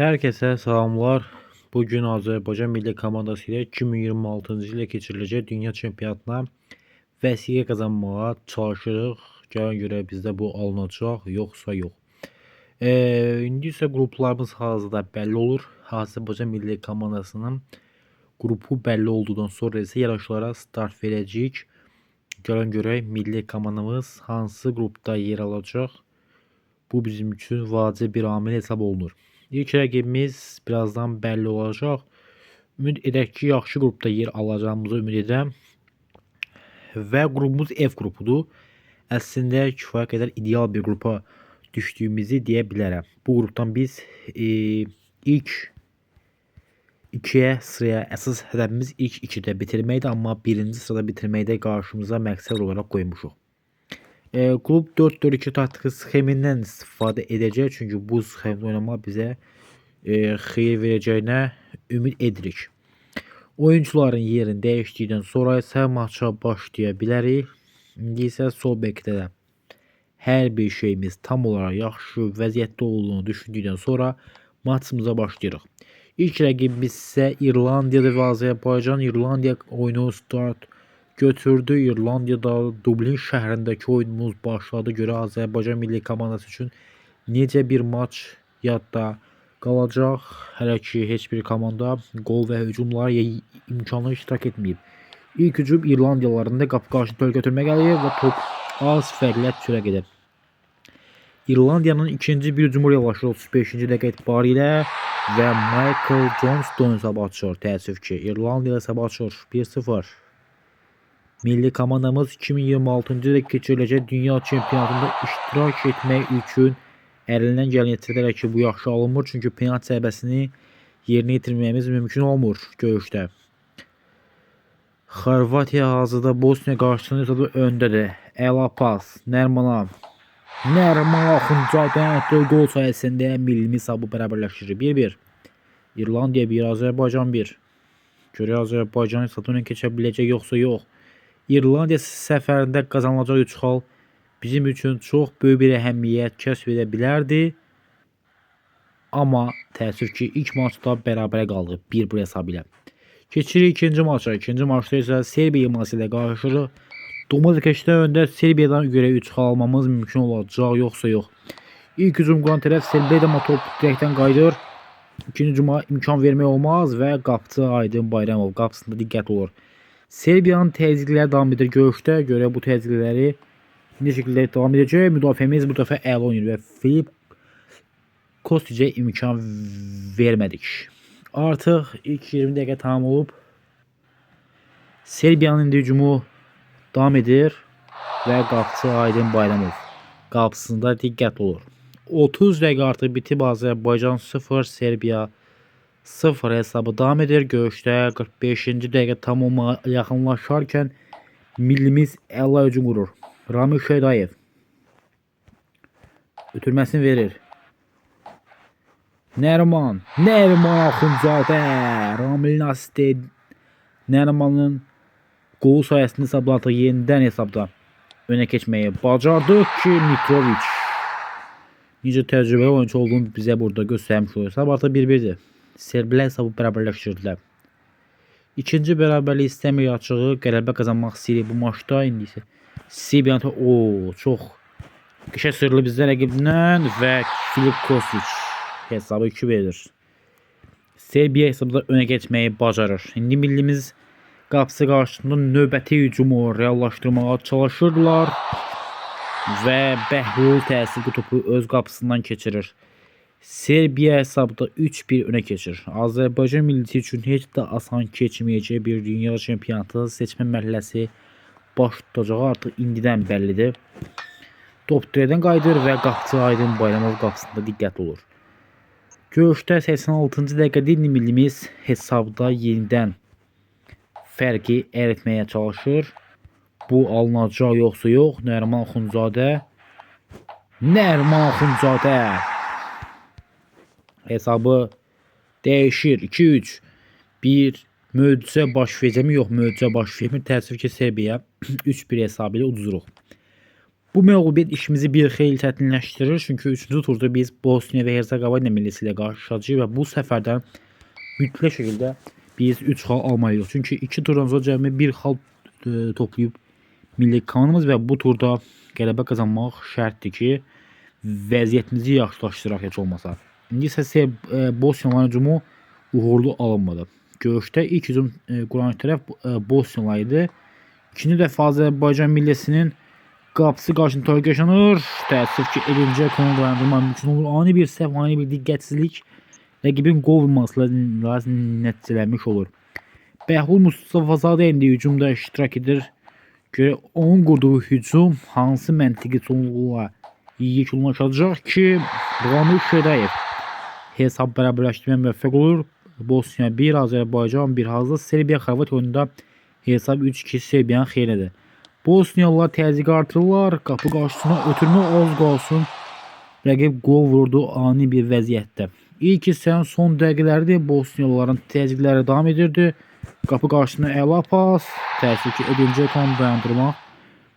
Herkese selamlar. Bugün Azerbaycan milli komandası ile 2026-cı ilə keçiriləcək Dünya Çempionatına vəsiqə qazanmağa çalışırıq. Gəlin görək bizdə bu alınacaq, yoxsa yox. İndi isə qruplarımız hazırda bəlli olur. Azərbaycan milli komandasının qrupu bəlli olduqdan sonra isə yarışlara start verəcəyik. Gəlin görək milli komandamız hansı qrupda yer alacaq. Bu bizim üçün vacib bir amil hesab olunur. İlk rəqibimiz birazdan bəlli olacaq. Ümid edək ki, yaxşı qrupda yer alacağımızı ümid edirəm. Və qrupumuz F qrupudur. Əslində kifayət qədər ideal bir qrupa düşdüyümüzü deyə bilərəm. Bu qrupdan biz ilk 2-yə sıraya əsas hədəfimiz ilk 2-də bitirməkdir, amma birinci sırada bitirməkdə qarşımıza məqsəd olaraq qoymuşuq. Klub 4-4-2 taktiki sxemindən istifadə edəcək, çünki bu sxemdə oynamaq bizə xeyir verəcəyinə ümid edirik. Oyuncuların yerini dəyişdikdən sonra isə maça başlaya bilərik. İndi isə sol bekdə də hər bir şeyimiz tam olaraq yaxşı vəziyyətdə olduğunu düşündükdən sonra maçımıza başlayırıq. İlk rəqibimiz isə İrlandiyadır və Azərbaycan. İrlandiya oyunu start götürdü. İrlandiyada Dublin şəhrindəki oyunumuz başladı. Görə Azərbaycan milli komandası üçün necə bir maç yadda qalacaq. Hələ ki heç bir komanda qol və hücumlara imkanlı iştirak etməyib. İlk hücum İrlandiyalılarında qapı qarşı töl götürmək gəlir və top az fərqlə sürə gedir. İrlandiyanın ikinci bir hücumu reallaşır 35-ci dəqiqə etibarilə və Michael Johnston hesab açır. Təəssüf ki, İrlandiya hesab açır 1-0. Milli komandamız 2026-cı ildə keçiriləcək Dünya Çempionatında iştirak etmək üçün əlindən gələn etdirərək ki, bu yaxşı alınmır. Çünki penalti zərbəsini yerinə yetirməyimiz mümkün olmur görüşdə. Xorvatiya hazırda Bosniya qarşısında öndədir. Əla pas Nərmana. Nərman Axundzadə atdığı qol sayəsində millimiz hesabı bərabərləşdirir. 1-1. İrlandiya 1, Azərbaycan 1. Görək Azərbaycan hesabına keçə biləcək yoxsa yox. İrlandiya səfərində qazanılacaq 3 xal bizim üçün çox böyük bir əhəmiyyət kəsb edə bilərdi. Amma təəssüf ki, ilk maçda bərabərə qaldıq 1-1 hesabı ilə. Keçirik ikinci maça. İkinci maçda isə Serbiya yılması ilə qarşılaşırıq. Dominikəşdə öndə Serbiyadan görə 3 xal almamız mümkün olacaq yoxsa yox. İlk hücum quran tərəf Serbiya amma top dirəkdən qayıdır. İkinci hücuma imkan vermək olmaz və qapıcı Aydın Bayramov qapısında diqqət olur. Serbiyanın təzyiqləri davam edir görüşdə. Görə bu təzyiqləri ne şəkildə davam edəcək. Müdafiəmiz bu dəfə əla oynayır və Filip Kosticə imkan vermədik. Artıq ilk 20 dəqiqə tamam olub. Serbiyanın indi hücumu davam edir və qapıcı Aydın Bayramov qapısında diqqət olur. 30 dəqiqə artıq bitib Azərbaycan 0, Serbiya 0 hesabı davam edir. Görüşdə 45-ci dəqiqə tam olmağa yaxınlaşarkən millimiz əla hücum qurur. Ramil Şeydayev ötürməsini verir. Nərman Axundzadə. Ramilin asisti Nərmanın qolu sayəsində hesabda artıq yenidən hesabda önə keçməyi bacardıq ki, Mitrovic necə təcrübəli oyuncu olduğunu bizə burada göstərmiş olur. Hesab artıq 1-1'dir. Serblər hesabı bərabərləşdirdilər. İkinci bərabərlik istəmir açığı. Qələbə qazanmaq istəyirik bu maçda. İndi isə Serbiyanın çox qəşəng sırlı bizdə rəqibindən və Filip Kostic hesabı 2 verir. Serbiya hesabda önə keçməyi bacarır. İndi millimiz qapısı qarşısında növbəti hücumu reallaşdırmağa çalışırlar və Bəhlul təsirli topu öz qapısından keçirir. Serbiya hesabda 3-1 önə keçir. Azərbaycan millisi üçün heç də asan keçməyəcək bir dünya çempionatı seçmə mərhələsi baş tutacağı artıq indidən bəllidir. Top dirəkdən qayıdır və qapıcı Aydın Bayramov qapısında diqqət olur. Görüşdə 86-cı dəqiqədə indi millimiz hesabda yenidən fərqi əritməyə çalışır. Bu alınacaq yoxsa yox. Nərman Axundzadə hesabı dəyişir. 2-3. Bir möcüzə baş verəcəkmi? Yox, möcüzə baş vermir. Təəssüf ki, Serbiya 3-1 hesabı ilə uduzuruq. Bu məğlubiyyət işimizi bir xeyli çətinləşdirir, çünki 3-cü turda biz Bosniya və Hersegovina millisi ilə qarşılaşacağıq və bu səfərdən mütləq şəkildə biz 3 xal almalıyıq. Çünki 2 turdan sonra cəmi 1 xal toplayıb milli komandamız və bu turda qələbə qazanmaq şərtdir ki, vəziyyətimizi yaxşılaşdıraq heç olmasa. İndi isə Bosniyalıların hücumu uğurlu alınmadı. Görüşdə ilk hücum quran tərəf Bosniyalı idi. İkinci dəfə Azərbaycan millisinin qapısı qarşısında təhlükə yaşanır. Təəssüf ki, elincə konu dayandırmaq mümkün olur. Ani bir səhv, ani bir diqqətsizlik rəqibin qol vurmasıyla nəticələnmiş olur. Bəhlul Mustafazadə indi hücumda iştirak edir. Görə onun qurduğu hücum hansı məntiqi sonluğa yekunlaşacaq ki, Ramil Şedayev hesab bərabərləşdirməyə müvəffəq olur. Bosniya 1, Azərbaycan 1 hazırda Serbiya Xorvatiya oyununda hesab 3-2 Serbiyanın xeyrinədir. Bosniyalılar təzyiqi artırırlar. Qapı qarşısına ötürmə az qalsın. Rəqib qol vurdu ani bir vəziyyətdə. İlk hissənin son dəqiqələrdə Bosniyalıların təzyiqləri davam edirdi. Qapı qarşısına əla pas. Təəssüf ki, Edinci Ekon'u dayandırmaq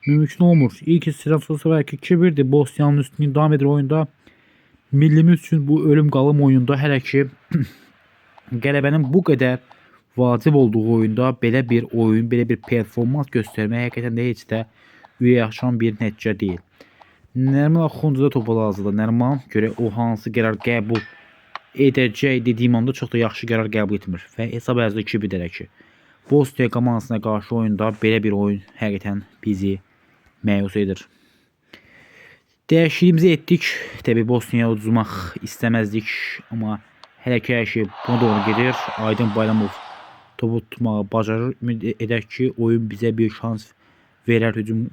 mümkün olmur. İlk hissədən sonra belki 2-1'dir. Bosniyanın üstünlüyü davam edir oyunda. Millimiz üçün bu ölüm qalım oyunda hələ ki qələbənin bu qədər vacib olduğu oyunda belə bir oyun, belə bir performans göstərmək həqiqətən də heç də ürək açan bir nəticə deyil. Nəriman Axundzadə topu lazımdır. Nəriman görə o hansı qərar qəbul edəcək dediyim anda çox da yaxşı qərar qəbul etmir və hesab ərzində 2-1 edərək ki, Bosniya komandasına qarşı oyunda belə bir oyun həqiqətən bizi məyus edir. Dəyişikliğimizi etdik. Təbii Bosniyaya uduzmaq istəməzdik, amma hələ ki hər şey buna doğru gedir. Aydın Bayramov topu tutmağı bacarır. Ümid edək ki, oyun bizə bir şans verər hücum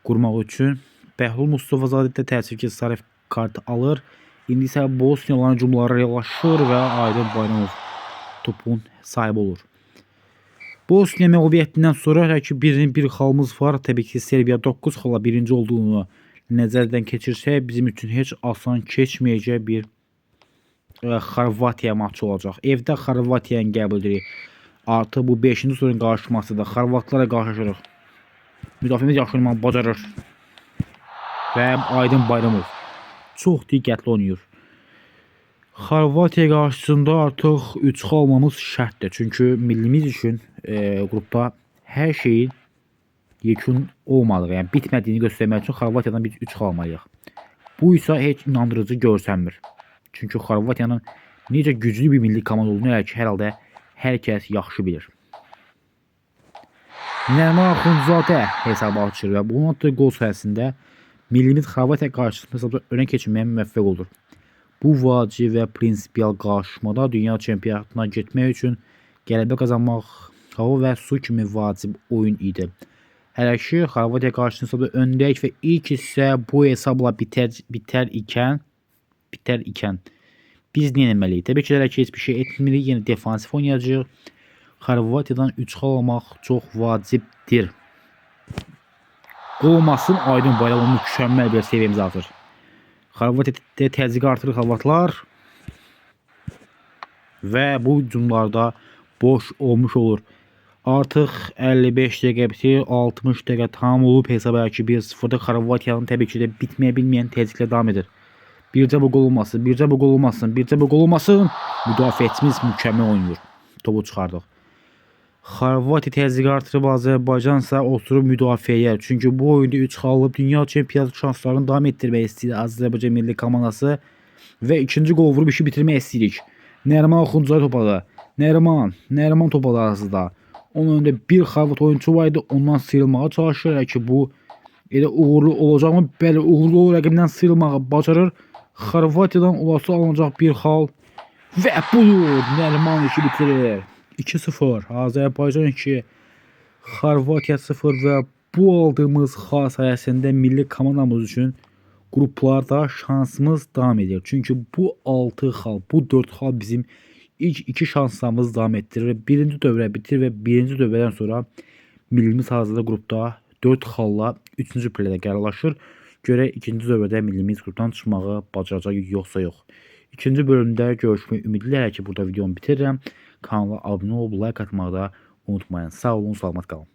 qurmaq üçün. Bəhlul Mustafazadə də təəssüf ki, sarı kart alır. İndi isə Bosniyalıların hücumları reallaşır və Aydın Bayramov topun sahibi olur. Bosniya məğlubiyyətindən sonra hələ ki bir xalımız var. Təbii ki, Serbiya 9 xalla birinci olduğunu nəzərdən keçirsək, bizim üçün heç asan keçməyəcək bir Xorvatiya maçı olacaq. Evdə Xorvatiyanı qəbul edirik. Artıq bu 5-ci turun qarşılaşmasıdır. Xorvatlarla qarşılaşırıq. Müdafiəmiz yaxşı oynamaq bacarır. Və Aydın Bayramov çox diqqətli oynayır. Xorvatiya qarşısında artıq 3 xal almamız şərtdir. Çünki millimiz üçün qrupda hər şeyin yekun olmadığı, yəni bitmədiyini göstərmək üçün Xorvatiyadan biz 3 xal almalıyıq. Bu isə heç inandırıcı görsənmir. Çünki Xorvatiyanın necə güclü bir milli komanda olduğunu hər halda hər kəs yaxşı bilir. Nəriman Axundzadə hesabı açır və bunun atdığı qol sayəsində millimiz Xorvatiya qarşısında hesabda önə keçməyə müvəffəq olur. Bu vacib və prinsipial qarşılaşmada dünya çempionatına getmək üçün qələbə qazanmaq hava və su kimi vacib oyun idi. Hələ ki, Xorvatiya qarşısında öndəyik və ilk hissə bu hesabla bitər ikən biz nə etməliyik? Təbii ki, hələ ki, heç bir şey etmirik, yenə defansif oynayacağıq. Xorvatiyadan 3 xal almaq çox vacibdir. Qol olmasın, Aydın Bayramov mükəmməl bir seviyemizi artır. Xorvatiyada təzyiqi artırır Xorvatlar və bu hücumlarda boş olmuş olur. Artıq 55 dəqiqə bitir, 60 dəqiqə tamam olub, hesab edir ki 1-0'da Xorvatiyanın təbii ki də bitməyə bilməyən təzyiqlə davam edir. Bircə bu qol olmasın, bircə bu qol olmasın, bircə bu qol olmasın. Müdafiəçimiz mükəmməl oynayır. Topu çıxardıq. Xorvatiya təzyiqi artırıb, Azərbaycan isə oturub müdafiəyə. Çünki bu oyunda 3 xal alıb dünya çempionatı şanslarını davam etdirmək istəyir Azərbaycan milli komandası və ikinci qol vurub işi bitirmək istəyirik. Nəriman Axundzadə topadı. Nəriman topadı aslında. Onun önündə bir Xorvat oyunçu var idi, ondan sıyrılmağa çalışır ki, bu elə uğurlu olacaq mı? Bəli, uğurlu olur, rəqibdən sıyrılmağı bacarır. Xorvatiyadan olası alınacaq bir xal və budur, Nəriman işi bitirir. 2-0, Azərbaycan 2, Xorvatiya 0 və bu aldığımız xal sayəsində milli komandamız üçün qruplarda şansımız davam edir. Çünki bu 6 xal, bu 4 xal bizim ilk 2 şanslarımızı davam etdirir. Birinci dövrə bitir və birinci dövrədən sonra millimiz hazırda qrupda 4 xalla 3-cü pillədə qərarlaşır. Görə ikinci dövrədə millimiz qrupdan çıxmağı bacaracaq yoxsa yox. İkinci bölümdə görüşmək ümidlilə ki, burada videomu bitirirəm. Kanala abunə olub, like atmağı da unutmayın. Sağ olun, salamat qalın.